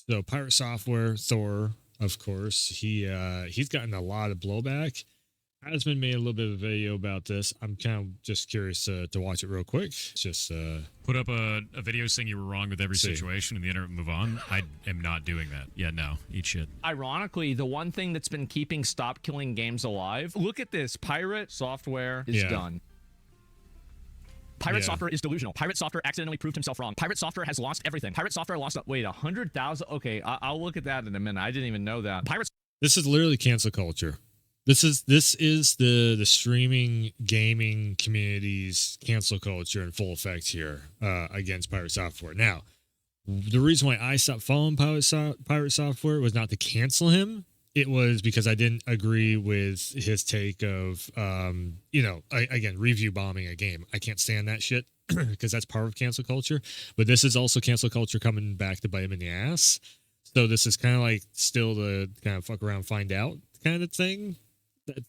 So Pirate Software, Thor, of course, he's gotten a lot of blowback. Hasman made a little bit of a video about this. I'm kind of just curious to watch it real quick. Just put up a video saying you were wrong with every situation and the internet move on. I am not doing that. Yeah, no. Eat shit. Ironically, the one thing that's been keeping Stop Killing Games alive, look at this. Pirate Software is done. Pirate Software is delusional. Pirate Software accidentally proved himself wrong. Pirate Software has lost everything. Pirate Software lost, wait, 100,000? Okay, I'll look at that in a minute. I didn't even know that. This is literally cancel culture. This is the streaming gaming community's cancel culture in full effect here against Pirate Software. Now, the reason why I stopped following Pirate Software was not to cancel him. It was because I didn't agree with his take of, again, review bombing a game. I can't stand that shit because that's part of cancel culture. But this is also cancel culture coming back to bite him in the ass. So this is kind of like still the kind of fuck around, find out kind of thing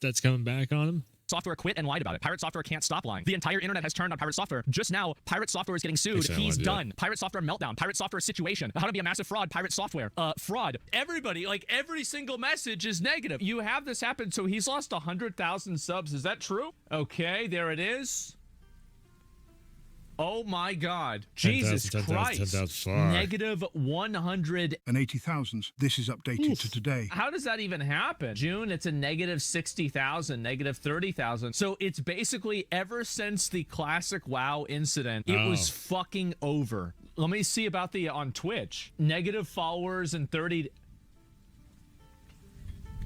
that's coming back on him. Software quit and lied about it. Pirate Software can't stop lying. The entire internet has turned on Pirate Software. Just now, Pirate Software is getting sued. He's done. Pirate Software meltdown. Pirate Software situation. How to be a massive fraud. Pirate Software. Fraud. Everybody, like every single message is negative. You have this happen. So he's lost 100,000 subs. Is that true? Okay, there it is. Oh my God. Jesus Christ. Negative 180,000. This is updated to today. How does that even happen? June, it's a negative 60,000, negative 30,000. So it's basically ever since the classic WoW incident, it was fucking over. Let me see about the on Twitch. Negative followers and 30.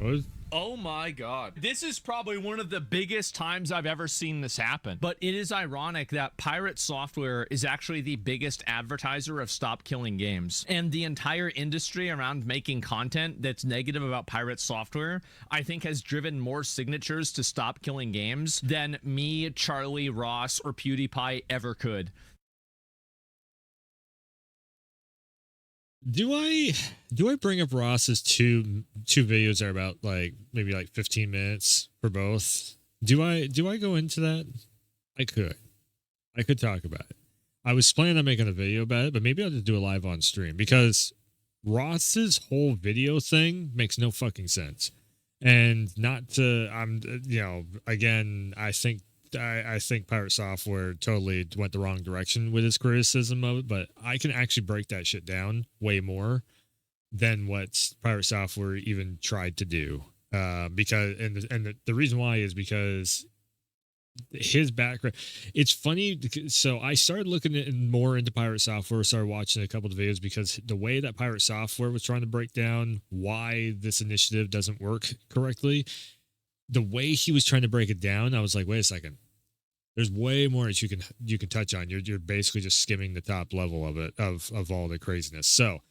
What? Oh my God. This is probably one of the biggest times I've ever seen this happen. But it is ironic that Pirate Software is actually the biggest advertiser of Stop Killing Games. And the entire industry around making content that's negative about Pirate Software, I think has driven more signatures to Stop Killing Games than me, Charlie, Ross, or PewDiePie ever could. Do I bring up Ross's two videos that are about maybe 15 minutes for both? Do I go into that? I could talk about it. I was planning on making a video about it, but maybe I'll just do a live on stream because Ross's whole video thing makes no fucking sense. And not to again, I think Pirate Software totally went the wrong direction with his criticism of it, but I can actually break that shit down way more than what Pirate Software even tried to do. Because the reason why is because his background. It's funny. So I started looking more into Pirate Software, started watching a couple of videos because the way that Pirate Software was trying to break down why this initiative doesn't work correctly, the way he was trying to break it down, I was like, wait a second. There's way more that you can touch on. You're basically just skimming the top level of it, of all the craziness. So,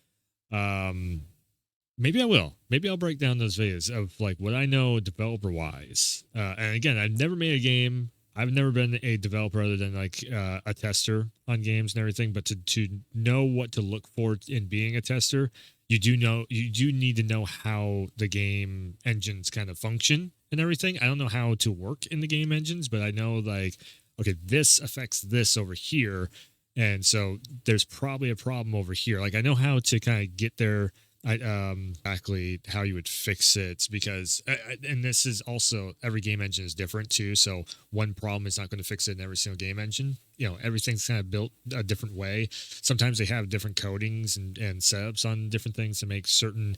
maybe I will. Maybe I'll break down those videos of what I know developer wise. And again, I've never made a game. I've never been a developer other than a tester on games and everything. But to know what to look for in being a tester, you do need to know how the game engines kind of function and everything. I don't know how to work in the game engines, but I know okay, this affects this over here. And so there's probably a problem over here. I know how to kind of get there. Exactly how you would fix it because, and this is also every game engine is different too. So one problem is not going to fix it in every single game engine. Everything's kind of built a different way. Sometimes they have different codings and setups on different things to make certain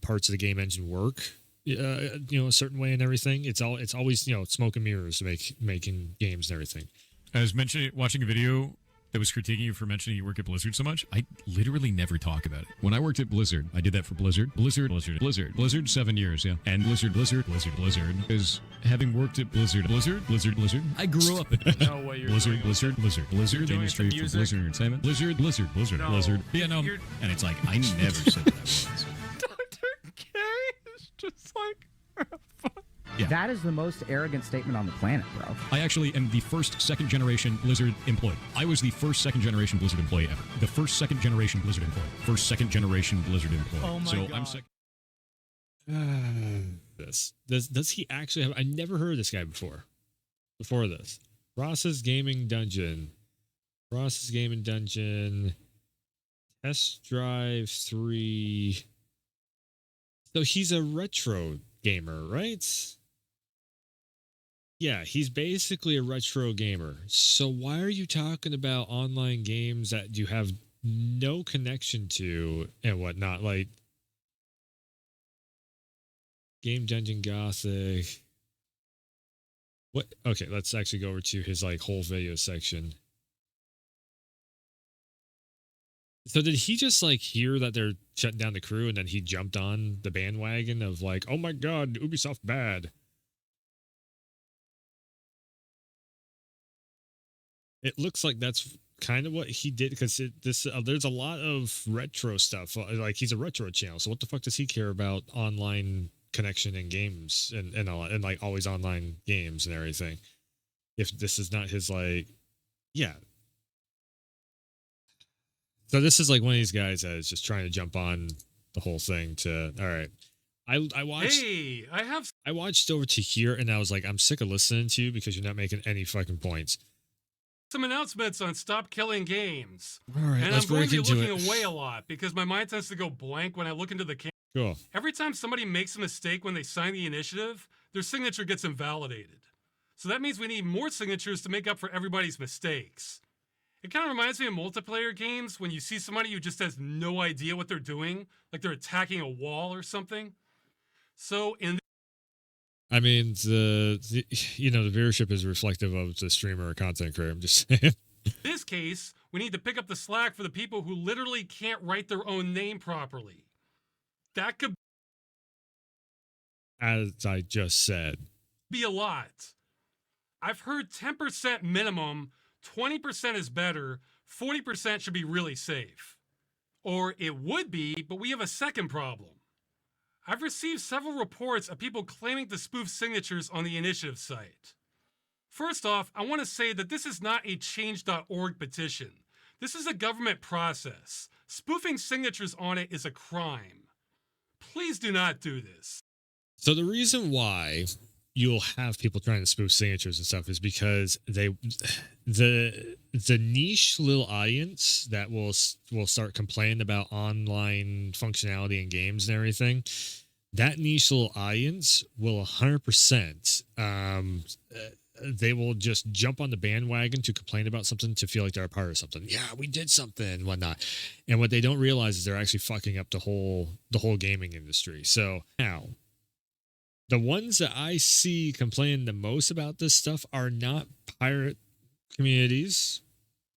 parts of the game engine work. A certain way and everything. It's always smoke and mirrors making games and everything. I was watching a video that was critiquing you for mentioning you work at Blizzard so much. I literally never talk about it. When I worked at Blizzard, I did that for Blizzard, 7 years, yeah. And Blizzard, is having worked at Blizzard, I grew up at no way you're Blizzard, the industry for Blizzard Entertainment, Blizzard. Yeah, no, and it's like, I never said that once. Dr. K is just like... Yeah. That is the most arrogant statement on the planet, bro. I actually am the first second-generation Blizzard employee. I was the first second-generation Blizzard employee ever. The first second-generation Blizzard employee. First second-generation Blizzard employee. Oh my God. I'm second. Does he actually have... I never heard of this guy before this. Ross's Gaming Dungeon. Test Drive 3. So he's a retro gamer, right? Yeah, he's basically a retro gamer. So why are you talking about online games that you have no connection to and whatnot? Like Game Dungeon Gothic. What? Okay, let's actually go over to his like whole video section. So did he just like hear that they're shutting down the crew and then he jumped on the bandwagon of like, oh my god, Ubisoft bad? It looks like that's kind of what he did because there's a lot of retro stuff. Like he's a retro channel, so what the fuck does he care about online connection and games and like always online games and everything? If this is not his like, yeah. So this is like one of these guys that is just trying to jump on the whole thing to, all right. I watched. Hey, I watched over to here and I was like, I'm sick of listening to you because you're not making any fucking points. some announcements on Stop Killing Games. All right, And let's I'm going break to be into looking it. away a lot because my mind tends to go blank when I look into the camera. Cool. Every time somebody makes a mistake when they sign the initiative, their signature gets invalidated. So that means we need more signatures to make up for everybody's mistakes. It kind of reminds me of multiplayer games when you see somebody who just has no idea what they're doing, like they're attacking a wall or something. So in I mean, the viewership is reflective of the streamer or content creator. I'm just saying. this case, we need to pick up the slack for the people who literally can't write their own name properly. That could As I just said. be a lot. I've heard 10% minimum, 20% is better, 40% should be really safe. Or it would be, but we have a second problem. I've received several reports of people claiming to spoof signatures on the initiative site. First off, I want to say that this is not a change.org petition. This is a government process. Spoofing signatures on it is a crime. Please do not do this. So the reason why you'll have people trying to spoof signatures and stuff is because the niche little audience that will start complaining about online functionality in games and everything, that niche little audience will 100% they will just jump on the bandwagon to complain about something to feel like they're a part of something. Yeah, we did something and whatnot. And what they don't realize is they're actually fucking up the whole gaming industry. So now, the ones that I see complaining the most about this stuff are not pirate communities,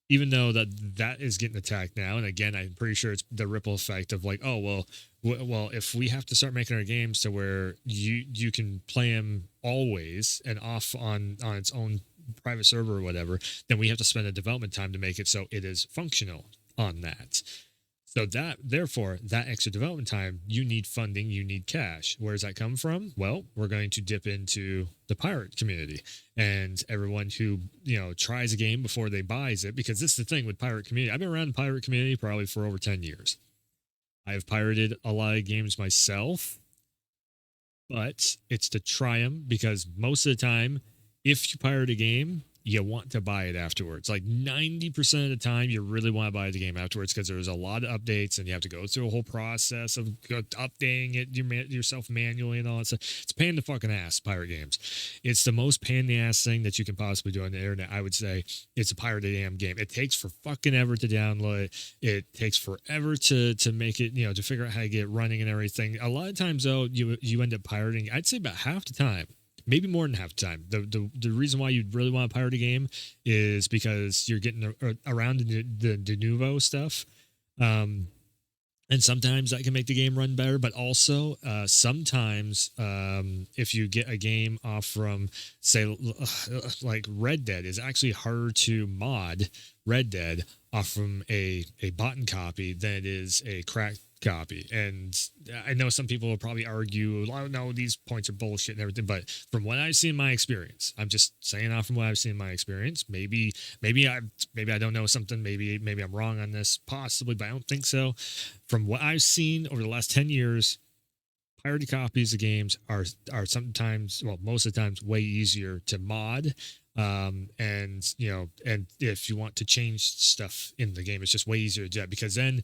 even though that is getting attacked now. And again, I'm pretty sure it's the ripple effect of like, oh, well, if we have to start making our games to where you can play them always and off on its own private server or whatever, then we have to spend the development time to make it so it is functional on that. So therefore, that extra development time, you need funding, you need cash. Where does that come from? Well, we're going to dip into the pirate community and everyone who, tries a game before they buys it, because this is the thing with pirate community. I've been around the pirate community probably for over 10 years. I've pirated a lot of games myself, but it's to try them because most of the time, if you pirate a game, you want to buy it afterwards. Like 90% of the time, you really want to buy the game afterwards because there's a lot of updates and you have to go through a whole process of updating it yourself manually and all that stuff. It's a pain in the fucking ass, pirate games. It's the most pain in the ass thing that you can possibly do on the internet. I would say it's a pirated damn game. It takes for fucking ever to download it. It takes forever to make it, to figure out how to get it running and everything. A lot of times, though, you end up pirating, I'd say about half the time. Maybe more than half the time. The reason why you'd really want to pirate a game is because you're getting around the de novo stuff. And sometimes that can make the game run better. But also sometimes if you get a game off from, say, like Red Dead, is actually harder to mod Red Dead off from a bought copy than it is a cracked copy. And I know some people will probably argue, oh no, these points are bullshit and everything, but from what I've seen in my experience, I'm just saying off from what I've seen in my experience, maybe I don't know something, maybe I'm wrong on this, possibly, but I don't think so. From what I've seen over the last 10 years, pirated copies of games are sometimes, well, most of the times, way easier to mod. And if you want to change stuff in the game, it's just way easier to do that, because then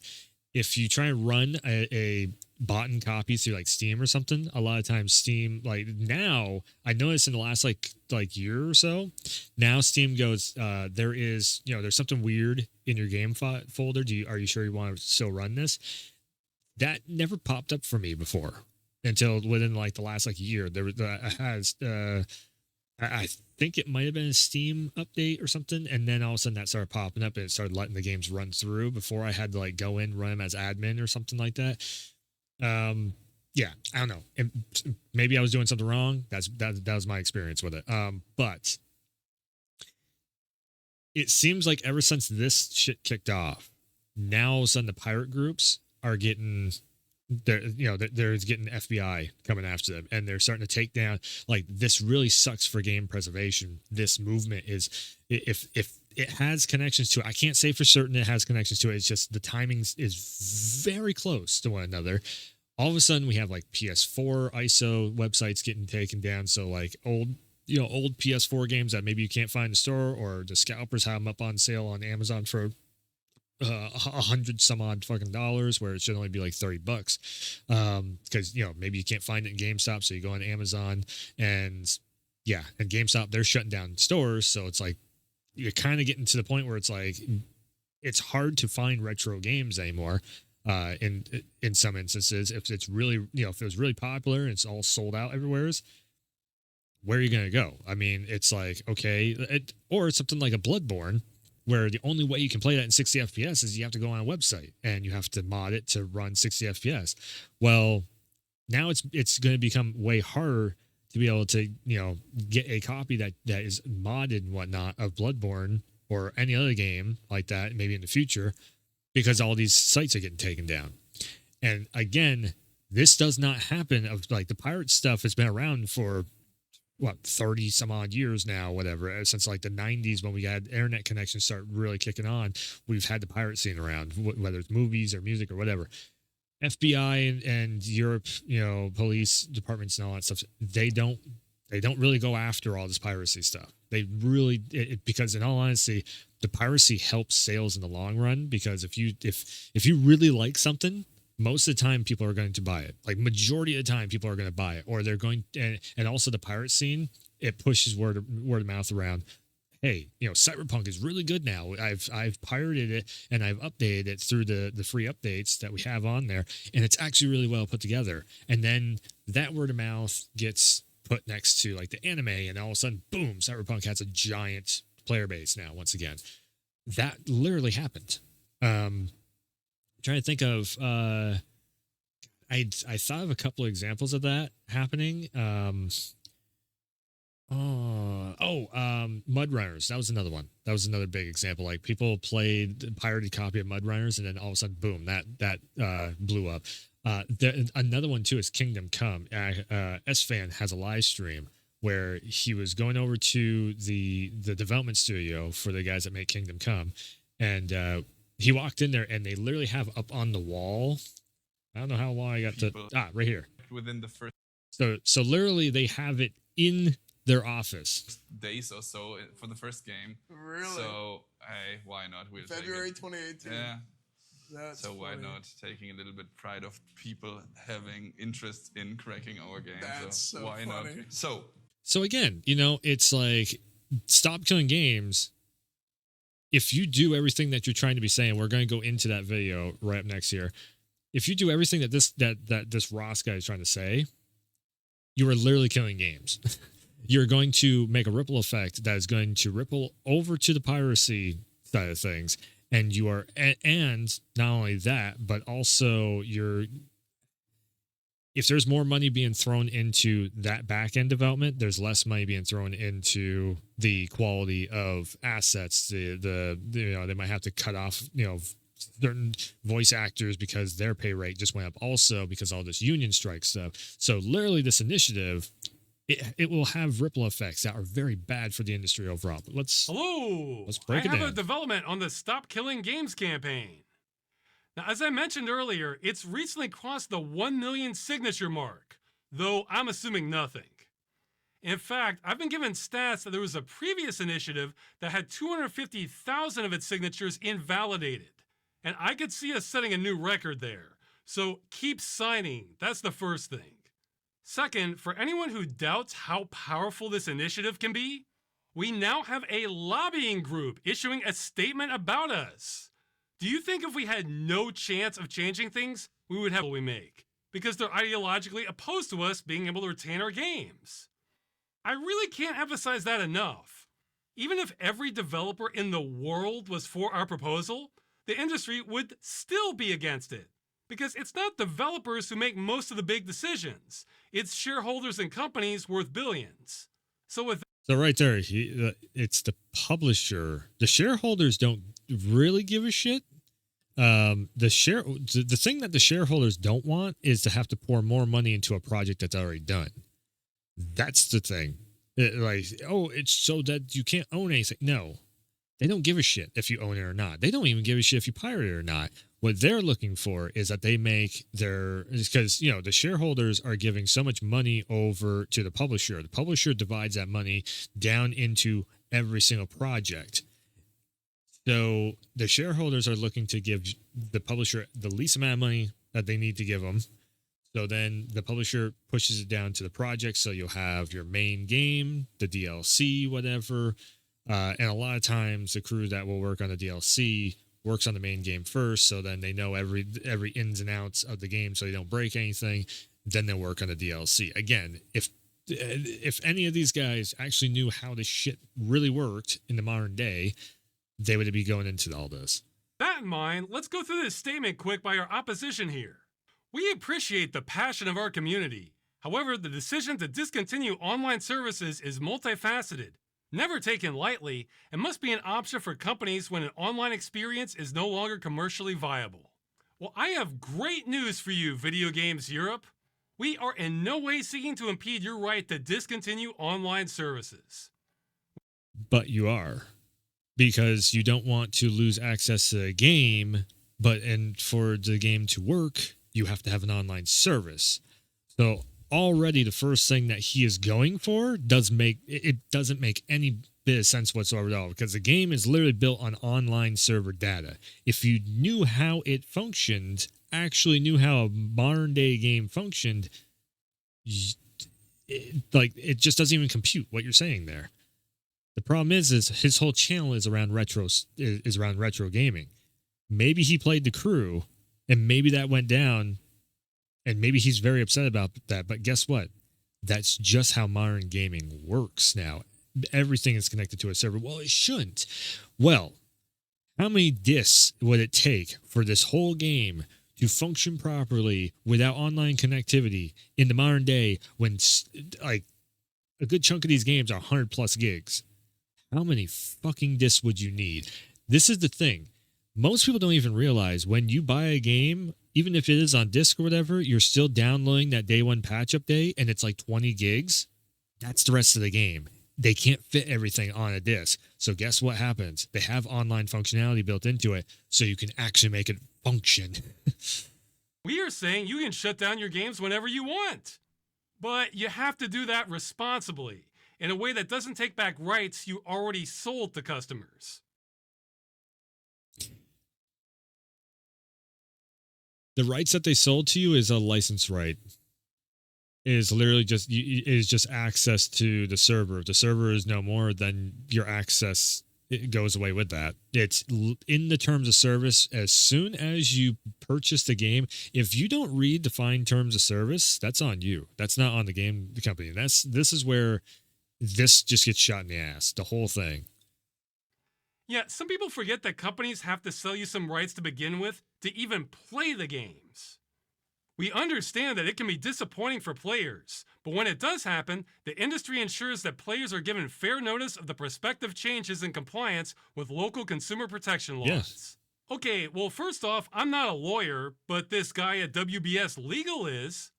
if you try and run a bought in copy through like Steam or something, a lot of times Steam, like now, I noticed in the last like year or so, now Steam goes, there is, there's something weird in your game folder. Are you sure you want to still run this? That never popped up for me before until within like the last like year. There has I think it might have been a Steam update or something, and then all of a sudden that started popping up and it started letting the games run through before I had to like go in, run them as admin or something like that. Yeah, I don't know. Maybe I was doing something wrong. That was my experience with it. But it seems like ever since this shit kicked off, now all of a sudden the pirate groups are getting there's getting FBI coming after them, and they're starting to take down, like, this really sucks for game preservation. This movement is, if it has connections to it, I can't say for certain it has connections to it. It's just the timing is very close to one another. All of a sudden we have like PS4 ISO websites getting taken down. So like old PS4 games that maybe you can't find in the store, or the scalpers have them up on sale on Amazon for $100 some odd fucking dollars, where it should only be like $30. Because maybe you can't find it in GameStop, so you go on Amazon, and GameStop, they're shutting down stores, so it's like you're kind of getting to the point where it's like it's hard to find retro games anymore. In some instances, if it's really, if it was really popular and it's all sold out everywhere, where are you gonna go? I mean, it's like, okay, or something like a Bloodborne, where the only way you can play that in 60 FPS is you have to go on a website and you have to mod it to run 60 FPS. Well, now it's going to become way harder to be able to, get a copy that is modded and whatnot of Bloodborne or any other game like that, maybe in the future, because all these sites are getting taken down. And again, this does not happen. Of like, the pirate stuff has been around for 30 some odd years now, whatever, since like the 90s, when we had internet connections start really kicking on. We've had the pirate scene around, whether it's movies or music or whatever. FBI and Europe, police departments and all that stuff, they don't really go after all this piracy stuff. They really, because in all honesty, the piracy helps sales in the long run, because if you really like something, most of the time people are going to buy it. Like, majority of the time people are going to buy it, or they're going, and also the pirate scene, it pushes word of mouth around. Hey, Cyberpunk is really good now. I've pirated it and I've updated it through the free updates that we have on there, and it's actually really well put together. And then that word of mouth gets put next to like the anime, and all of a sudden, boom, Cyberpunk has a giant player base now once again. That literally happened. Trying to think of I thought of a couple of examples of that happening. Mudrunners, that was another one. That was another big example. Like, people played a pirated copy of Mudrunners, and then all of a sudden, boom, that blew up. Another one too is Kingdom Come. S-Fan has a live stream where he was going over to the development studio for the guys that make Kingdom Come, and he walked in there, and they literally have up on the wall. I don't know how long I got to. Right here. Within the first So literally, they have it in their office. days or so for the first game. Really? So, hey, why not? We'll February take it. 2018. Yeah. That's So why funny. not taking a little bit pride of people having interest in cracking our game? That's so why funny. not? So again, it's like, stop killing games. If you do everything that you're trying to be saying, we're going to go into that video right up next here. If you do everything that this Ross guy is trying to say, you are literally killing games. You're going to make a ripple effect that is going to ripple over to the piracy side of things. And you are, and not only that, but also if there's more money being thrown into that back end development, there's less money being thrown into the quality of assets. They might have to cut off, certain voice actors because their pay rate just went up, also because all this union strike stuff. So literally, this initiative, it will have ripple effects that are very bad for the industry overall. But let's break it down. I have a development on the Stop Killing Games campaign. Now, as I mentioned earlier, it's recently crossed the 1 million signature mark, though I'm assuming nothing. In fact, I've been given stats that there was a previous initiative that had 250,000 of its signatures invalidated. And I could see us setting a new record there. So keep signing. That's the first thing. Second, for anyone who doubts how powerful this initiative can be, we now have a lobbying group issuing a statement about us. Do you think if we had no chance of changing things, we would have what we make? Because they're ideologically opposed to us being able to retain our games. I really can't emphasize that enough. Even if every developer in the world was for our proposal, the industry would still be against it. Because it's not developers who make most of the big decisions. It's shareholders and companies worth billions. So right there, it's the publisher. The shareholders don't really give a shit. The thing that the shareholders don't want is to have to pour more money into a project that's already done. That's the thing. It's so that you can't own anything. No, they don't give a shit if you own it or not. They don't even give a shit if you pirate it or not. What they're looking for is that they make because the shareholders are giving so much money over to the publisher. The publisher divides that money down into every single project. So the shareholders are looking to give the publisher the least amount of money that they need to give them. So then the publisher pushes it down to the project. So you'll have your main game, the DLC, whatever. And a lot of times the crew that will work on the DLC works on the main game first. So then they know every ins and outs of the game so they don't break anything. Then they'll work on the DLC. Again, if any of these guys actually knew how this shit really worked in the modern day, they would be going into all this. That in mind, let's go through this statement quick by our opposition here. We appreciate the passion of our community. However, the decision to discontinue online services is multifaceted, never taken lightly, and must be an option for companies when an online experience is no longer commercially viable. Well, I have great news for you, Video Games Europe. We are in no way seeking to impede your right to discontinue online services. But you are. Because you don't want to lose access to the game, and for the game to work, you have to have an online service. So already the first thing that he is going for doesn't make any bit of sense whatsoever at all, because the game is literally built on online server data. If you knew how it functioned, actually knew how a modern day game functioned, it just doesn't even compute what you're saying there. The problem is his whole channel is around retro gaming. Maybe he played the crew, and maybe that went down, and maybe he's very upset about that. But guess what? That's just how modern gaming works now. Everything is connected to a server. Well, it shouldn't. Well, how many discs would it take for this whole game to function properly without online connectivity in the modern day when a good chunk of these games are 100 plus gigs? How many fucking discs would you need? This is the thing. Most people don't even realize when you buy a game, even if it is on disc or whatever, you're still downloading that day one patch update and it's like 20 gigs. That's the rest of the game. They can't fit everything on a disc. So guess what happens? They have online functionality built into it so you can actually make it function. We are saying you can shut down your games whenever you want. But you have to do that responsibly, in a way that doesn't take back rights you already sold to customers. The rights that they sold to you is a license right. It is literally just access to the server. If the server is no more, then your access goes away with that. It's in the terms of service. As soon as you purchase the game, if you don't read the fine terms of service, that's on you. That's not on the company. This is where this just gets shot in the ass. The whole thing. Yeah, some people forget that companies have to sell you some rights to begin with to even play the games. We understand that it can be disappointing for players, but when it does happen, the industry ensures that players are given fair notice of the prospective changes in compliance with local consumer protection laws. Yes. Okay, well, first off, I'm not a lawyer, but this guy at WBS Legal is.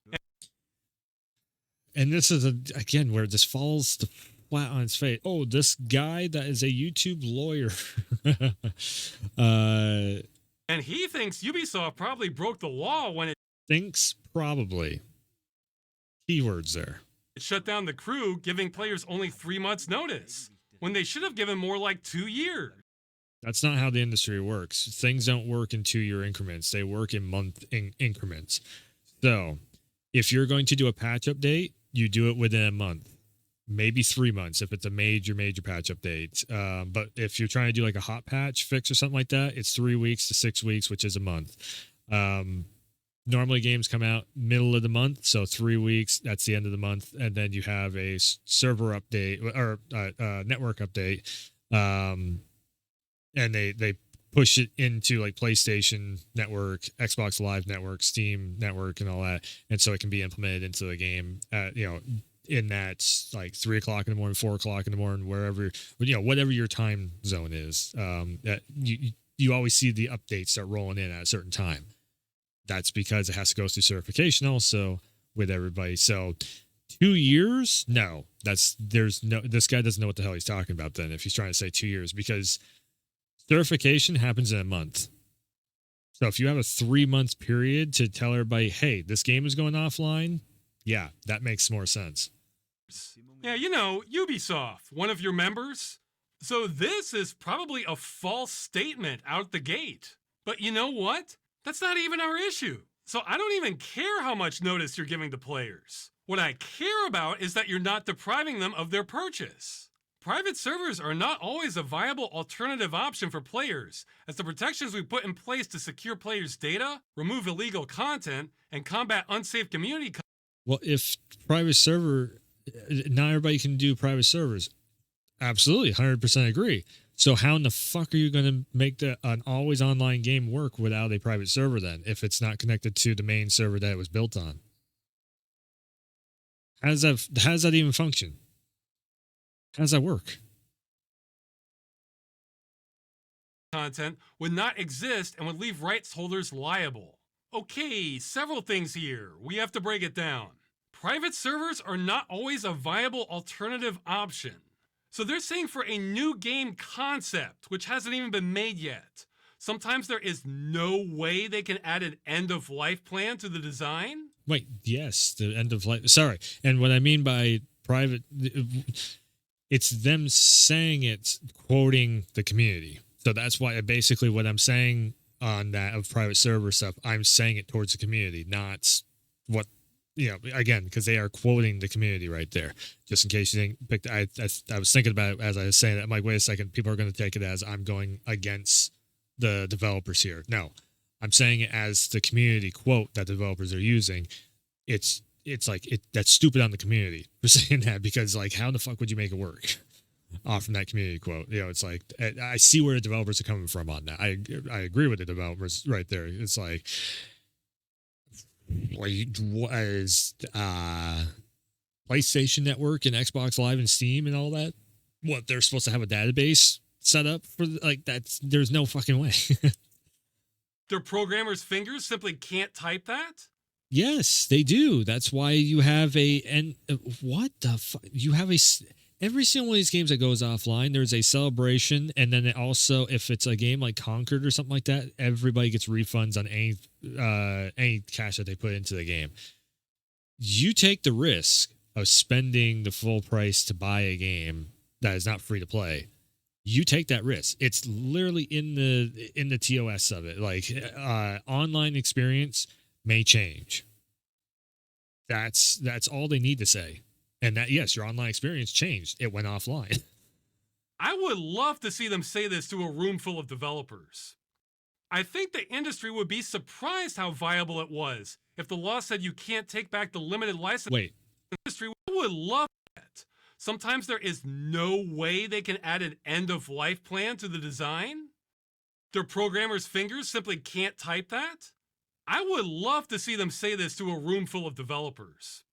And this is, again, where this falls flat on its face. Oh, this guy that is a YouTube lawyer. And he thinks Ubisoft probably broke the law when it thinks probably. Keywords there. shut down the crew, giving players only 3 months notice, when they should have given more like 2 years. That's not how the industry works. Things don't work in 2-year increments. They work in month increments. So if you're going to do a patch update, you do it within a month, maybe 3 months if it's a major patch update. But if you're trying to do like a hot patch fix or something like that, it's 3 weeks to 6 weeks, which is a month. Normally games come out middle of the month, so 3 weeks, that's the end of the month. And then you have a server update or network update. And they push it into like PlayStation Network, Xbox Live Network, Steam Network, and all that. And so it can be implemented into the game, in that like 3 o'clock in the morning, 4 o'clock in the morning, wherever, whatever your time zone is. That you always see the updates start rolling in at a certain time. That's because it has to go through certification also with everybody. So 2 years? No, this guy doesn't know what the hell he's talking about then if he's trying to say 2 years, because certification happens in a month. So if you have a 3-month period to tell everybody, hey, this game is going offline, yeah, that makes more sense. Yeah, Ubisoft, one of your members. So this is probably a false statement out the gate. But you know what? That's not even our issue. So I don't even care how much notice you're giving to players. What I care about is that you're not depriving them of their purchase. Private servers are not always a viable alternative option for players, as the protections we put in place to secure players' data, remove illegal content, and combat unsafe community. Well, if private server, not everybody can do private servers. Absolutely, 100% agree. So how in the fuck are you going to make an always online game work without a private server then, if it's not connected to the main server that it was built on? How does that even function? How does that work? Content would not exist and would leave rights holders liable. Okay, several things here. We have to break it down. Private servers are not always a viable alternative option. So they're saying for a new game concept, which hasn't even been made yet, sometimes there is no way they can add an end-of-life plan to the design? Wait, yes, the end of life. Sorry. And what I mean by private, it's them saying it's quoting the community. So that's why basically what I'm saying on that of private server stuff, I'm saying it towards the community, not what, again, because they are quoting the community right there. Just in case you didn't pick, I was thinking about it as I was saying that. I'm like, wait a second, people are going to take it as I'm going against the developers here. No, I'm saying it as the community quote that developers are using. It's like that's stupid on the community for saying that, because like how the fuck would you make it work off from that community quote? It's like I see where the developers are coming from on that. I agree with the developers right there. It's like what is PlayStation Network and Xbox Live and Steam and all that? What, they're supposed to have a database set up for like that? There's no fucking way. Their programmers' fingers simply can't type that? Yes, they do. That's why you have what the fuck? You have every single one of these games that goes offline, there's a celebration, and then also, if it's a game like Conquered or something like that, everybody gets refunds on any cash that they put into the game. You take the risk of spending the full price to buy a game that is not free to play. You take that risk. It's literally in the TOS of it. Like online experience may change. That's all they need to say. And that, yes, your online experience changed. It went offline. I would love to see them say this to a room full of developers. I think the industry would be surprised how viable it was if the law said you can't take back the limited license. Wait. Industry would love that. Sometimes there is no way they can add an end-of-life plan to the design. Their programmers' fingers simply can't type that. I would love to see them say this to a room full of developers.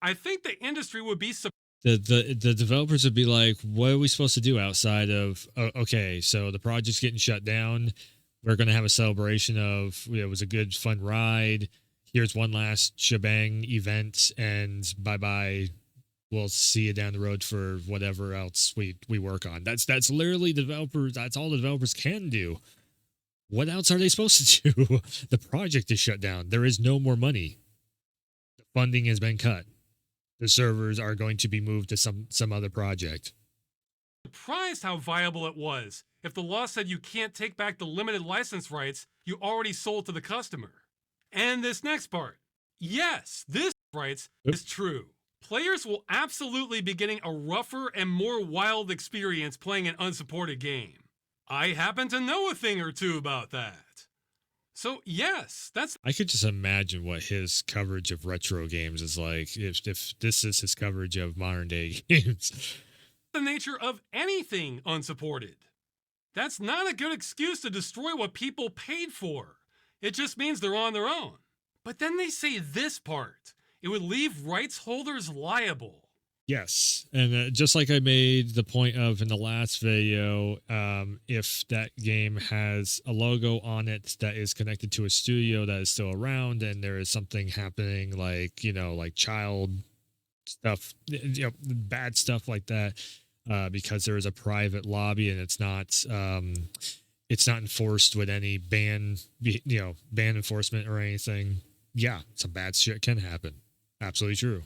I think the industry would be surprised. The developers would be like, what are we supposed to do outside of, okay, so the project's getting shut down. We're going to have a celebration of, it was a good, fun ride. Here's one last shebang event, and bye-bye. We'll see you down the road for whatever else we work on. That's literally developers. That's all the developers can do. What else are they supposed to do? The project is shut down. There is no more money. The funding has been cut. The servers are going to be moved to some other project. surprised how viable it was if the law said you can't take back the limited license rights you already sold to the customer. And this next part. Yes, this rights is true. Players will absolutely be getting a rougher and more wild experience playing an unsupported game. I happen to know a thing or two about that. So yes, that's I could just imagine what his coverage of retro games is like if this is his coverage of modern day games. the nature of anything unsupported. That's not a good excuse to destroy what people paid for. It just means they're on their own. But then they say this part. It would leave rights holders liable. Yes, and just like I made the point of in the last video, if that game has a logo on it that is connected to a studio that is still around, and there is something happening like like child stuff, bad stuff like that, because there is a private lobby and it's not enforced with any ban enforcement or anything. Yeah, some bad shit can happen. Absolutely true.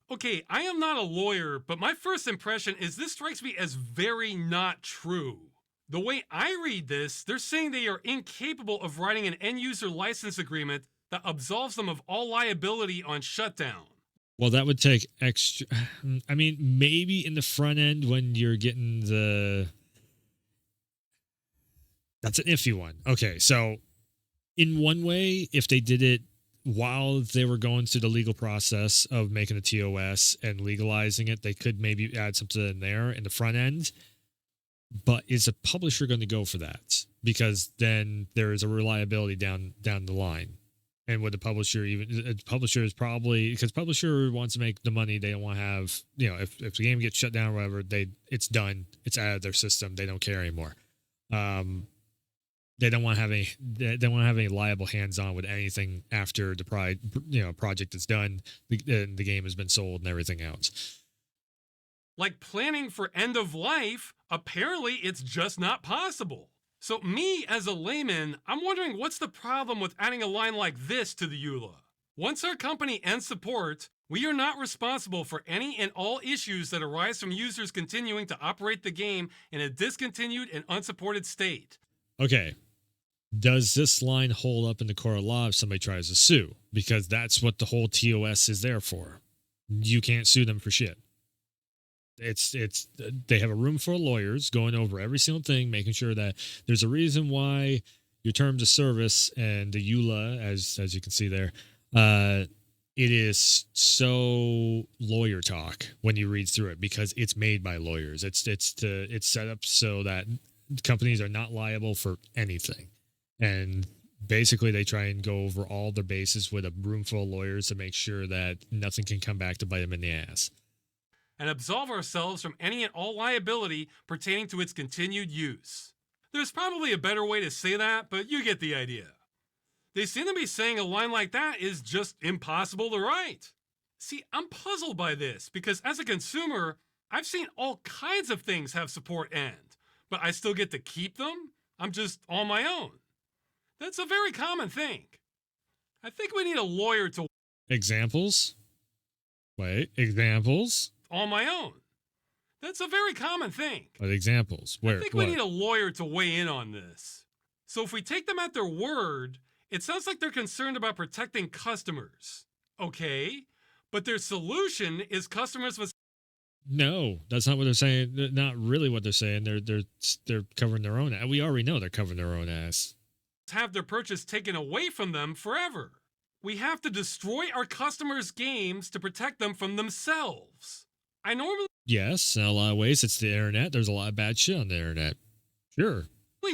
Okay, I am not a lawyer, but my first impression is this strikes me as very not true. The way I read this, they're saying they are incapable of writing an end-user license agreement that absolves them of all liability on shutdown. Well, that would take extra. I mean, maybe in the front end when you're getting that's an iffy one. Okay, so in one way, if they did it while they were going through the legal process of making a TOS and legalizing it, they could maybe add something in there in the front end. But is a publisher going to go for that? Because then there is a reliability down the line. And would the publisher publisher is probably, because publisher wants to make the money, they don't want to have, if the game gets shut down or whatever, it's done, it's out of their system, they don't care anymore. They don't want to have any liable hands-on with anything after the project is done, the game has been sold and everything else. Like planning for end of life, apparently it's just not possible. So me as a layman, I'm wondering what's the problem with adding a line like this to the EULA. Once our company ends support, we are not responsible for any and all issues that arise from users continuing to operate the game in a discontinued and unsupported state. Okay. Does this line hold up in the court of law if somebody tries to sue? Because that's what the whole TOS is there for. You can't sue them for shit. They have a room full of lawyers going over every single thing, making sure that there's a reason why your terms of service and the EULA, as you can see there, it is so lawyer talk when you read through it because it's made by lawyers. It's set up so that companies are not liable for anything. And basically they try and go over all their bases with a room full of lawyers to make sure that nothing can come back to bite them in the ass. And absolve ourselves from any and all liability pertaining to its continued use. There's probably a better way to say that, but you get the idea. They seem to be saying a line like that is just impossible to write. See, I'm puzzled by this because as a consumer, I've seen all kinds of things have support end, but I still get to keep them? I'm just on my own. That's a very common thing. I think we need a lawyer to... Examples? Wait, examples? On my own. That's a very common thing. What examples? Where? I think we need a lawyer to weigh in on this. So if we take them at their word, it sounds like they're concerned about protecting customers. Okay, but their solution is customers with... No, that's not what they're saying. Not really what they're saying. They're covering their own ass. We already know they're covering their own ass. Have their purchase taken away from them forever. We have to destroy our customers' games to protect them from themselves. I normally... Yes, in a lot of ways, it's the internet. There's a lot of bad shit on the internet. Sure.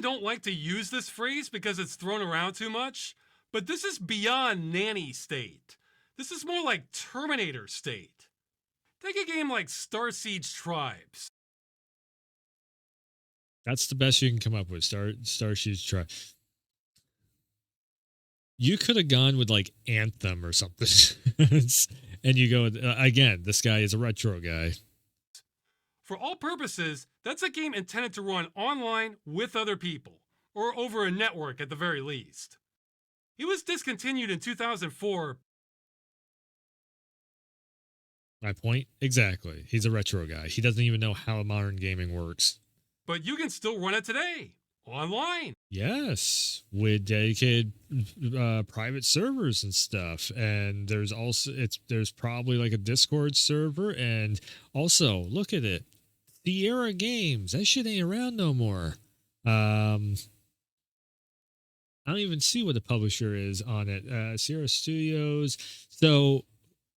Don't like to use this phrase because it's thrown around too much, but this is beyond nanny state. This is more like Terminator state. Take a game like Star Siege Tribes. That's the best you can come up with. Star Siege Tribes. You could have gone with like Anthem or something. And you go, again, this guy is a retro guy. For all purposes, that's a game intended to run online with other people, or over a network at the very least. It was discontinued in 2004. My point exactly. He's a retro guy. He doesn't even know how modern gaming works. But you can still run it today, online. Yes, with dedicated private servers and stuff, and there's probably like a Discord server, and also look at it, Sierra Games. That shit ain't around no more. I don't even see what the publisher is on it. Sierra Studios. So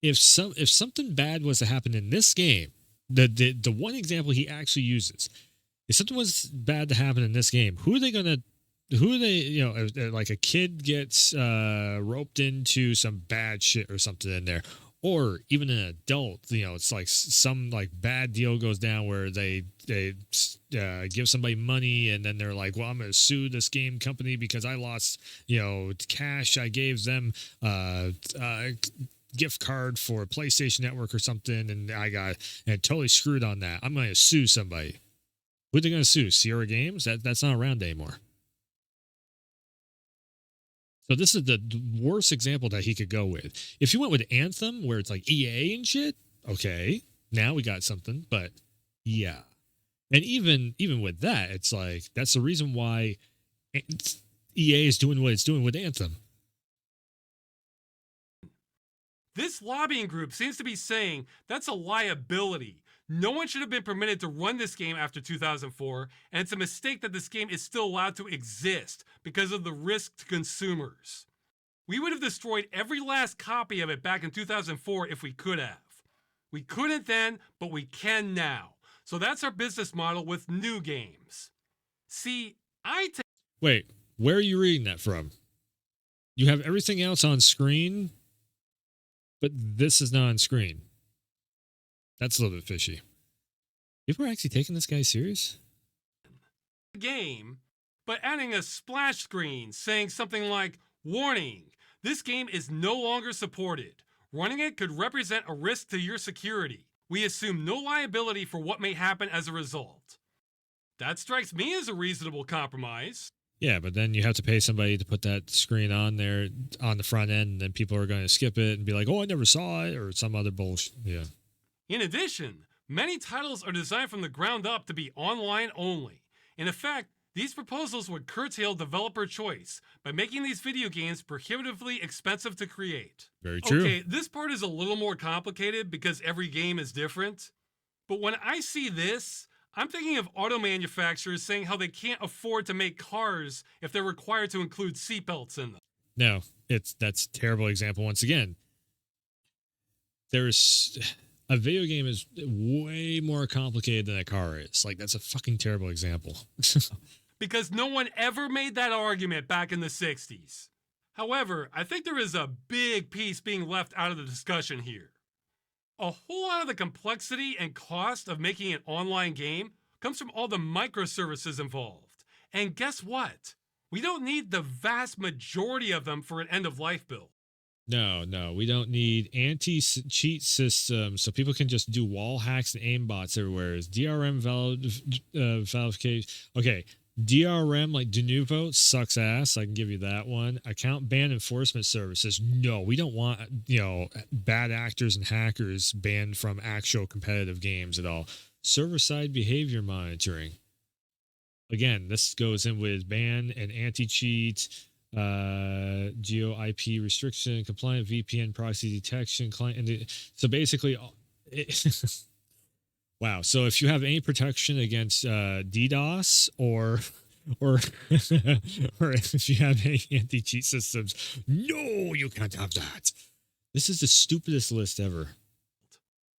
if something bad was to happen in this game, the one example he actually uses, if something was bad to happen in this game, who are they, like a kid gets roped into some bad shit or something in there, or even an adult, it's like some like bad deal goes down where they give somebody money and then they're like, well, I'm going to sue this game company because I lost, cash I gave them, gift card for PlayStation Network or something, and I got totally screwed on that. I'm going to sue somebody. Who are they going to sue? Sierra Games? That's not around anymore. So this is the worst example that he could go with. If you went with Anthem, where it's like EA and shit, okay, now we got something. But yeah, and even with that, it's like that's the reason why EA is doing what it's doing with Anthem. This lobbying group seems to be saying that's a liability. No one should have been permitted to run this game after 2004, and it's a mistake that this game is still allowed to exist because of the risk to consumers. We would have destroyed every last copy of it back in 2004 if we could have. We couldn't then, but we can now. So that's our business model with new games. See, Wait, where are you reading that from? You have everything else on screen, but this is not on screen. That's a little bit fishy. People are actually taking this guy serious? Game, but adding a splash screen saying something like, warning, this game is no longer supported. Running it could represent a risk to your security. We assume no liability for what may happen as a result. That strikes me as a reasonable compromise. Yeah, but then you have to pay somebody to put that screen on there on the front end, and then people are going to skip it and be like, oh, I never saw it, or some other bullshit. Yeah. In addition, many titles are designed from the ground up to be online only. In effect, these proposals would curtail developer choice by making these video games prohibitively expensive to create. Very true. Okay, this part is a little more complicated because every game is different. But when I see this, I'm thinking of auto manufacturers saying how they can't afford to make cars if they're required to include seatbelts in them. No, that's a terrible example once again. A video game is way more complicated than a car is. Like, that's a fucking terrible example. Because no one ever made that argument back in the 60s. However, I think there is a big piece being left out of the discussion here. A whole lot of the complexity and cost of making an online game comes from all the microservices involved. And guess what? We don't need the vast majority of them for an end-of-life build. No, we don't need anti-cheat systems so people can just do wall hacks and aimbots everywhere. Is DRM validation? Okay, DRM, like de novo, sucks ass. I can give you that one. Account ban enforcement services. No, we don't want, bad actors and hackers banned from actual competitive games at all. Server-side behavior monitoring. Again, this goes in with ban and anti-cheat, geo IP restriction, compliant VPN proxy detection, client. So basically, wow. So if you have any protection against DDoS or if you have any anti-cheat systems, no, you can't have that. This is the stupidest list ever.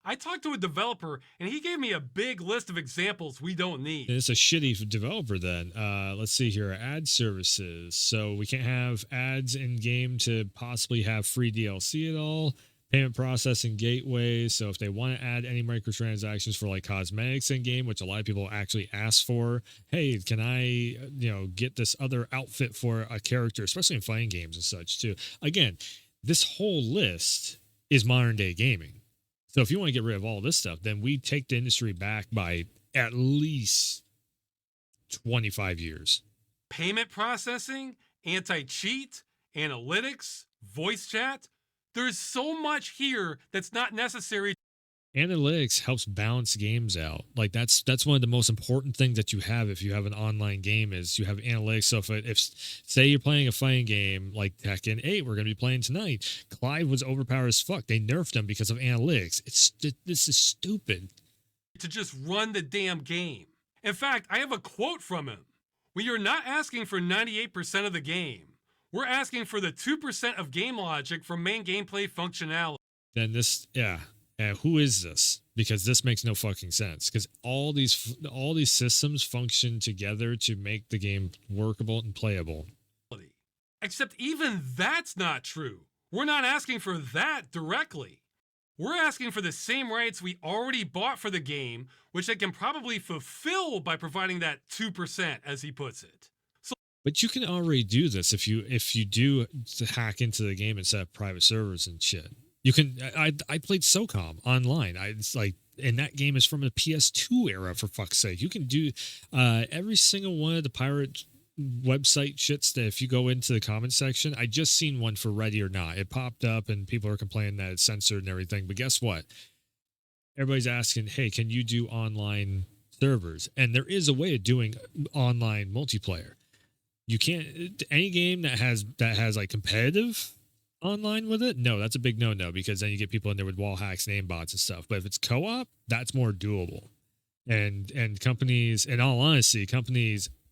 I talked to a developer, and he gave me a big list of examples we don't need. And it's a shitty developer then. Let's see here. Ad services. So we can't have ads in game to possibly have free DLC at all. Payment processing gateways. So if they want to add any microtransactions for like cosmetics in game, which a lot of people actually ask for, hey, can I, get this other outfit for a character, especially in fighting games and such too. Again, this whole list is modern day gaming. So if you want to get rid of all this stuff, then we take the industry back by at least 25 years. Payment processing, anti-cheat, analytics, voice chat. There's so much here that's not necessary analytics helps balance games out. Like that's one of the most important things that you have if you have an online game is you have analytics. So if say you're playing a fighting game like Tekken 8, we're going to be playing tonight. Clive was overpowered as fuck. They nerfed him because of analytics. This is stupid. To just run the damn game. In fact, I have a quote from him. We are not asking for 98% of the game. We're asking for the 2% of game logic from main gameplay functionality. Then who is this? Because this makes no fucking sense. Because all these systems function together to make the game workable and playable. Except even that's not true. We're not asking for that directly. We're asking for the same rights we already bought for the game, which they can probably fulfill by providing that 2%, as he puts it. But you can already do this if you do hack into the game and set up private servers and shit. You can. I played SOCOM online. It's like, and that game is from the PS2 era, for fuck's sake. You can do every single one of the pirate website shits that if you go into the comment section. I just seen one for Ready or Not. It popped up and people are complaining that it's censored and everything. But guess what? Everybody's asking, hey, can you do online servers? And there is a way of doing online multiplayer. You can't, any game that has like competitive online with it, no, that's a big no because then you get people in there with wall hacks, name bots and stuff. But if it's co-op, that's more doable. And companies, in all honesty,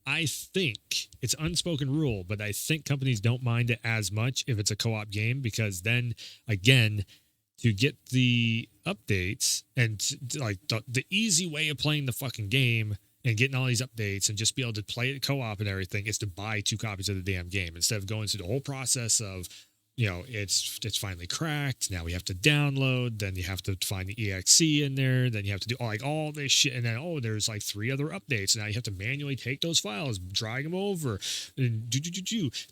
I think it's unspoken rule, but I think companies don't mind it as much if it's a co-op game, because then again, to get the updates and like the easy way of playing the fucking game and getting all these updates and just be able to play it co-op and everything is to buy 2 copies of the damn game instead of going through the whole process of, you know, it's finally cracked. Now we have to download. Then you have to find the exe in there. Then you have to do like all this shit. And then, there's like 3 other updates. Now you have to manually take those files, drag them over, and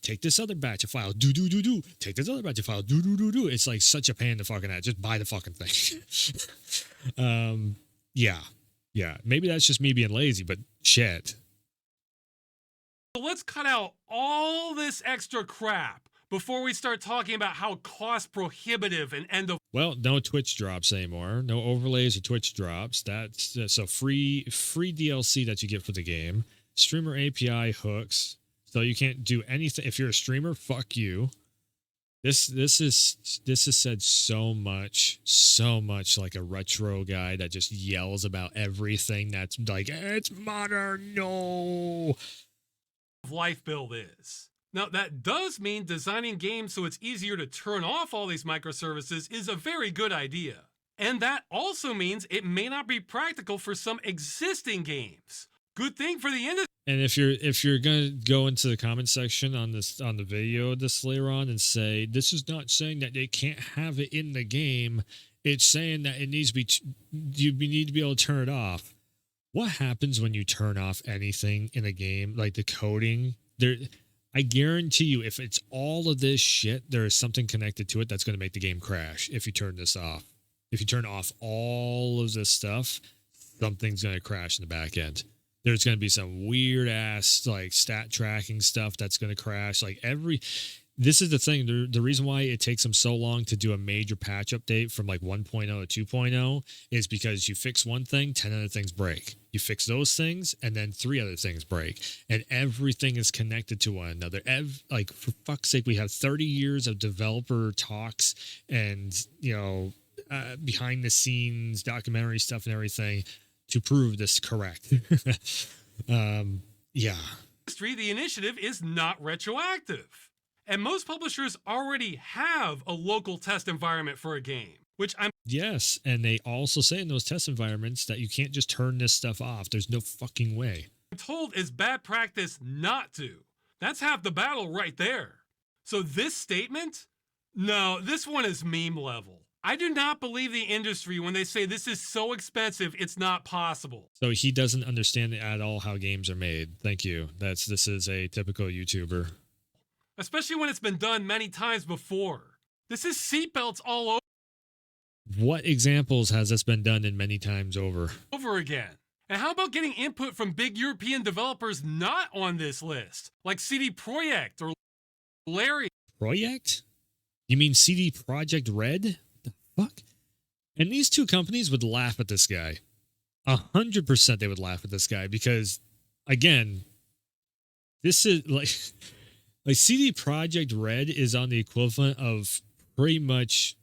take this other batch of files, take this other batch of files, It's like such a pain in the fucking ass. Just buy the fucking thing. Yeah. Maybe that's just me being lazy, but shit. So let's cut out all this extra crap before we start talking about how cost prohibitive and end of. Well, no Twitch drops anymore. No overlays or Twitch drops. That's a free DLC that you get for the game. Streamer API hooks, so you can't do anything. If you're a streamer, fuck you. This is said so much like a retro guy that just yells about everything that's like, it's modern. No. Life build is. Now, that does mean designing games so it's easier to turn off all these microservices is a very good idea. And that also means it may not be practical for some existing games. Good thing for the industry. And if you're gonna go into the comment section on the video this later on and say, this is not saying that they can't have it in the game, it's saying that it needs to be you need to be able to turn it off. What happens when you turn off anything in a game, like the coding? I guarantee you, if it's all of this shit, there is something connected to it that's going to make the game crash if you turn this off. If you turn off all of this stuff, something's going to crash in the back end. There's going to be some weird ass like stat tracking stuff that's going to crash. This is the thing. The reason why it takes them so long to do a major patch update from like 1.0 to 2.0 is because you fix one thing, 10 other things break. You fix those things, and then 3 other things break. And everything is connected to one another. Like, for fuck's sake, we have 30 years of developer talks and, behind the scenes documentary stuff and everything to prove this correct. Yeah. The initiative is not retroactive. And most publishers already have a local test environment for a game, which Yes, and they also say in those test environments that you can't just turn this stuff off. There's no fucking way. I'm told is bad practice not to. That's half the battle right there. So this statement? No, this one is meme level. I do not believe the industry when they say this is so expensive, it's not possible. So he doesn't understand at all how games are made. Thank you. This is a typical YouTuber. Especially when it's been done many times before. This is seatbelts all over. What examples has this been done in many times over again? And how about getting input from big European developers not on this list, like CD Projekt or Larry? Projekt? You mean CD Projekt Red? The fuck? And these two companies would laugh at this guy. 100% they would laugh at this guy because, again, this is like CD Projekt Red is on the equivalent of pretty much.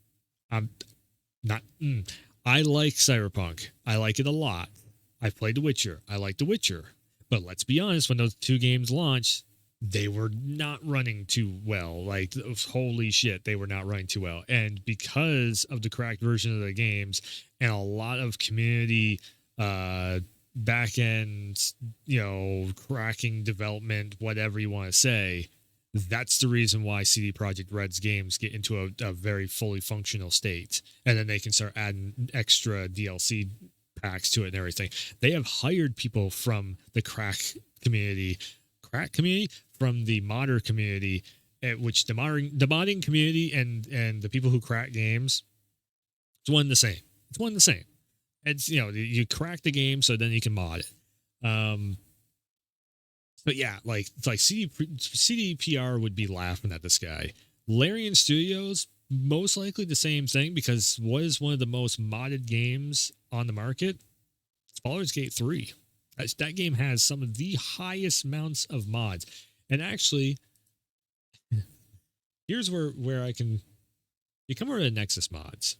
I like Cyberpunk. I like it a lot. I've played The Witcher. I like The Witcher. But let's be honest, when those two games launched, they were not running too well. Like, holy shit, they were not running too well. And because of the cracked version of the games and a lot of community back end, cracking development, whatever you want to say, that's the reason why CD Projekt Red's games get into a very fully functional state. And then they can start adding extra DLC packs to it and everything. They have hired people from the crack community, from the modder community, which the modding community and the people who crack games, it's one and the same. It's one and the same. It's, you crack the game so then you can mod it. But yeah, it's like CDPR would be laughing at this guy. Larian Studios, most likely the same thing, because what is one of the most modded games on the market? It's Baldur's Gate 3. That game has some of the highest amounts of mods. And actually, here's where I can... You come over to Nexus mods.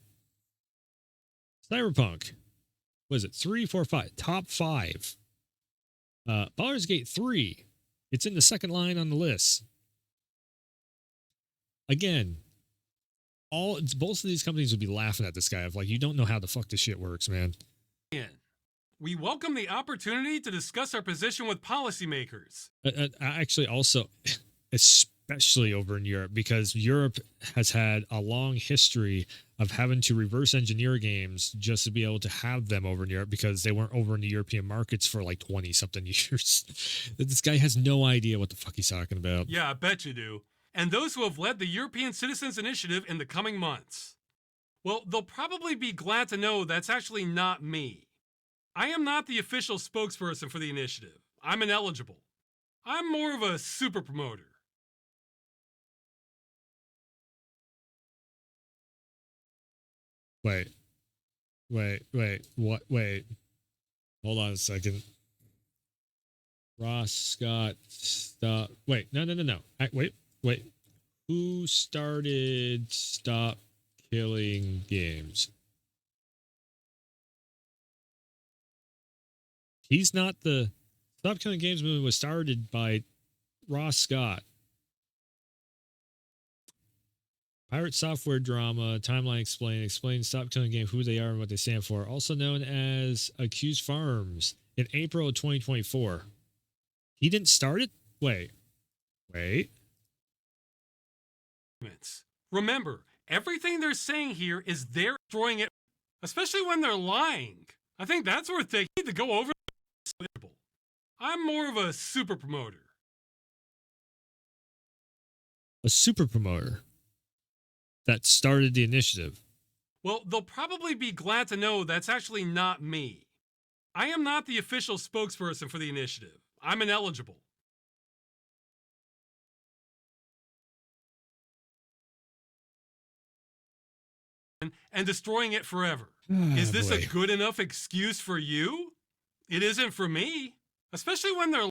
Cyberpunk. What is it? 3, 4, 5. Top 5. Baldur's Gate 3. It's in the second line on the list. Again, both of these companies would be laughing at this guy of like, you don't know how the fuck this shit works, man. We welcome the opportunity to discuss our position with policymakers. Actually, also, especially over in Europe, because Europe has had a long history of having to reverse engineer games just to be able to have them over in Europe because they weren't over in the European markets for like 20 something years. This guy has no idea what the fuck he's talking about. Yeah, I bet you do. And those who have led the European Citizens Initiative in the coming months. Well, they'll probably be glad to know that's actually not me. I am not the official spokesperson for the initiative. I'm ineligible. I'm more of a super promoter. Wait. What? Wait. Hold on a second. Ross Scott. Stop. Wait. No. Wait. Who started Stop Killing Games? He's not the... Stop Killing Games movement was started by Ross Scott. Pirate software drama, timeline explain Stop Killing Games, who they are and what they stand for. Also known as Accused Farms in April of 2024. He didn't start it? Wait. Remember, everything they're saying here is they're destroying it, especially when they're lying. I think that's worth taking to go over. I'm more of a super promoter. A super promoter that started the initiative. Well, they'll probably be glad to know that's actually not me. I am not the official spokesperson for the initiative. I'm ineligible. And destroying it forever. Is this a good enough excuse for you? It isn't for me. Especially when they're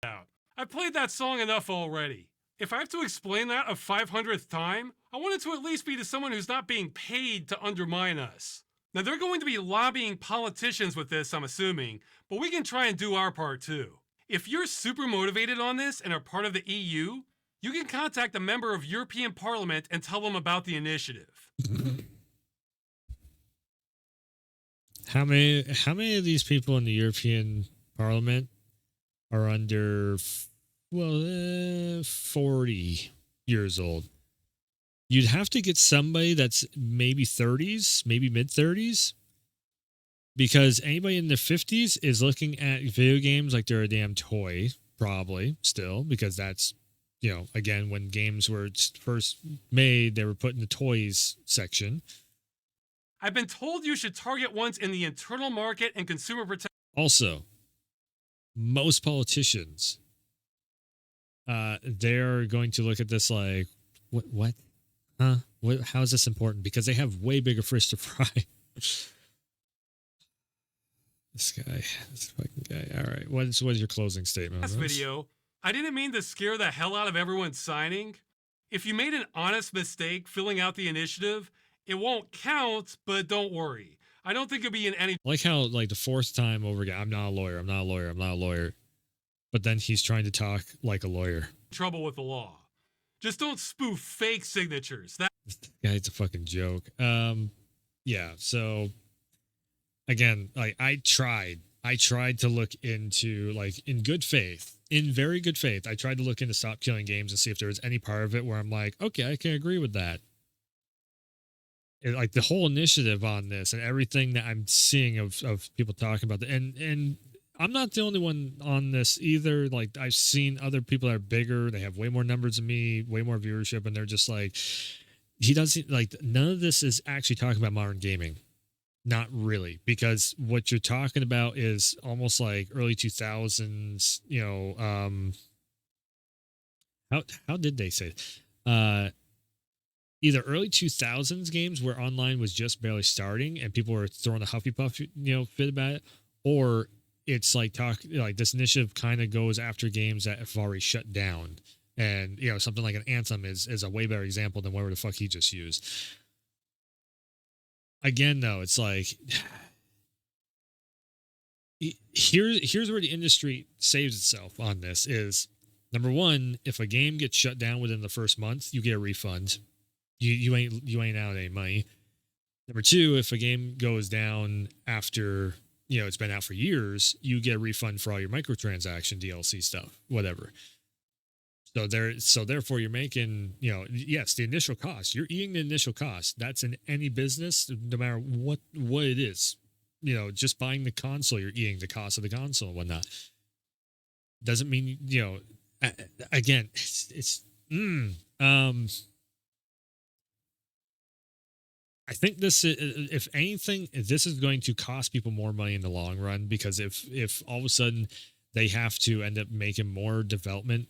out. I've played that song enough already. If I have to explain that a 500th time, I want it to at least be to someone who's not being paid to undermine us. Now, they're going to be lobbying politicians with this, I'm assuming, but we can try and do our part too. If you're super motivated on this and are part of the EU, you can contact a member of European Parliament and tell them about the initiative. How many of these people in the European Parliament are under 40 years old? You'd have to get somebody that's maybe 30s, maybe mid 30s, because anybody in their 50s is looking at video games like they're a damn toy, probably still, because that's, again, when games were first made, they were put in the toys section. I've been told you should target ones in the internal market and consumer protection. Also, most politicians, they're going to look at this like, what? Huh? How is this important? Because they have way bigger fish to fry. This guy, this fucking guy. All right, what is your closing statement? Last on this? video, I didn't mean to scare the hell out of everyone signing. If you made an honest mistake filling out the initiative, it won't count, but don't worry. I don't think it'll be in any I like how like the fourth time over again, I'm not a lawyer. I'm not a lawyer. I'm not a lawyer. But then he's trying to talk like a lawyer. trouble with the law. Just don't spoof fake signatures. This guy's a fucking joke. Yeah. So again, like I tried to look into, like, in good faith, in very good faith, I tried to look into Stop Killing Games and see if there was any part of it where I'm like, okay, I can agree with that. Like the whole initiative on this and everything that I'm seeing of people talking about and I'm not the only one on this either. Like I've seen other people that are bigger, they have way more numbers than me, way more viewership, and they're just like, he doesn't, like, none of this is actually talking about modern gaming. Not really, because what you're talking about is almost like early 2000s, you know, how did they say it? Either early 2000s games where online was just barely starting and people were throwing a huffy puff, you know, fit about it, or it's like this initiative kind of goes after games that have already shut down. And, you know, something like an Anthem is a way better example than whatever the fuck he just used. Again, though, it's like, here's where the industry saves itself on this is, number one, if a game gets shut down within the first month, you get a refund. You ain't out any money. Number two, if a game goes down after, you know, it's been out for years, you get a refund for all your microtransaction DLC stuff, whatever. So therefore you're making, you know, yes, the initial cost, you're eating the initial cost. That's in any business, no matter what it is. You know, just buying the console, you're eating the cost of the console and whatnot. Doesn't mean, you know, again, I think this, if anything, this is going to cost people more money in the long run, because if all of a sudden they have to end up making more development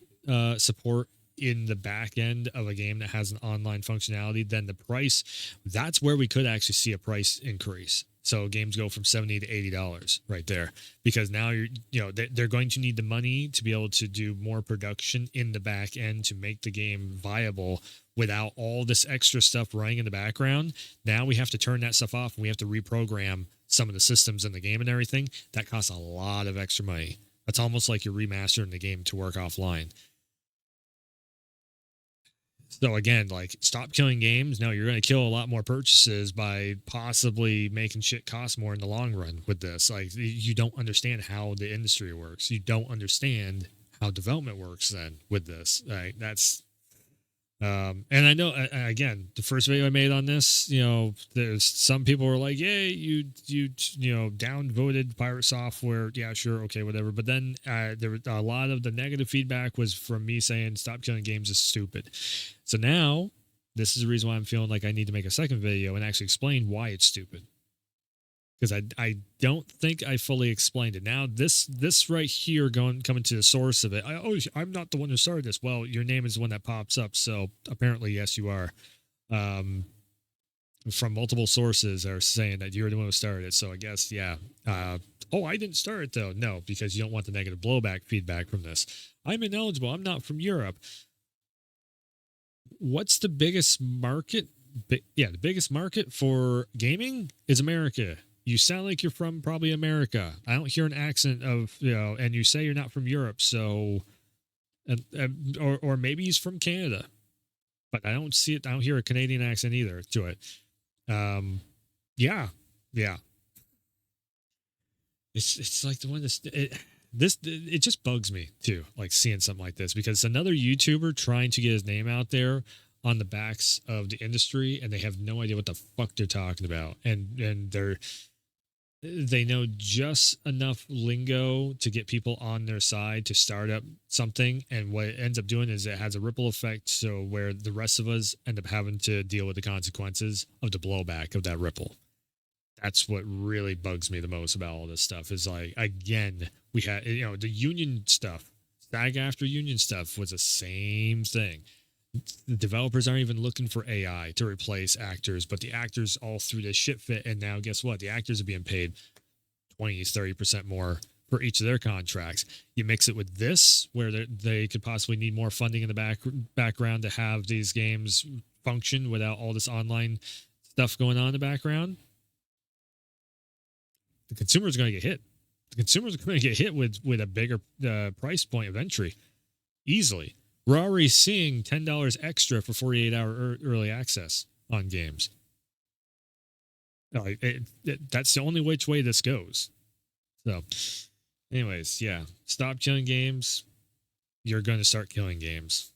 support in the back end of a game that has an online functionality, then the price, that's where we could actually see a price increase. So games go from $70 to $80 right there, because now they're going to need the money to be able to do more production in the back end to make the game viable without all this extra stuff running in the background. Now we have to turn that stuff off and we have to reprogram some of the systems in the game and everything. That costs a lot of extra money. That's almost like you're remastering the game to work offline. So again, like, stop killing games. No, you're going to kill a lot more purchases by possibly making shit cost more in the long run with this. Like, you don't understand how the industry works. You don't understand how development works then with this. Right? That's, and I know, again, the first video I made on this, you know, there's some people were like, "Yay, you know, downvoted Pirate Software." Yeah, sure, okay, whatever. But then there was a lot of the negative feedback was from me saying "Stop Killing Games" is stupid. So now this is the reason why I'm feeling like I need to make a second video and actually explain why it's stupid, because I don't think I fully explained it. Now this right here coming to the source of it. I'm not the one who started this. Well, your name is the one that pops up, so apparently yes, you are. From multiple sources are saying that you're the one who started it. So I guess, yeah. I didn't start it though. No, because you don't want the negative blowback feedback from this. I'm ineligible. I'm not from Europe. What's the biggest market? The biggest market for gaming is America. You sound like you're from probably America. I don't hear an accent of, you know, and you say you're not from Europe. So, or maybe he's from Canada, but I don't see it. I don't hear a Canadian accent either to it. Yeah. It's like the one it just bugs me too, like seeing something like this, because it's another YouTuber trying to get his name out there on the backs of the industry, and they have no idea what the fuck they're talking about, and they know just enough lingo to get people on their side to start up something, and what it ends up doing is it has a ripple effect, so where the rest of us end up having to deal with the consequences of the blowback of that ripple. That's what really bugs me the most about all this stuff, is like, again, we had, you know, the union stuff, SAG after union stuff was the same thing. The developers aren't even looking for AI to replace actors, but the actors all threw this shit fit, and now guess what? The actors are being paid 20-30% more for each of their contracts. You mix it with this, where they could possibly need more funding in the background to have these games function without all this online stuff going on in the background. The consumer is going to get hit. The consumers are going to get hit with a bigger price point of entry easily. We're already seeing $10 extra for 48-hour early access on games. That's the only which way this goes. So, anyways, yeah, stop killing games. You're going to start killing games.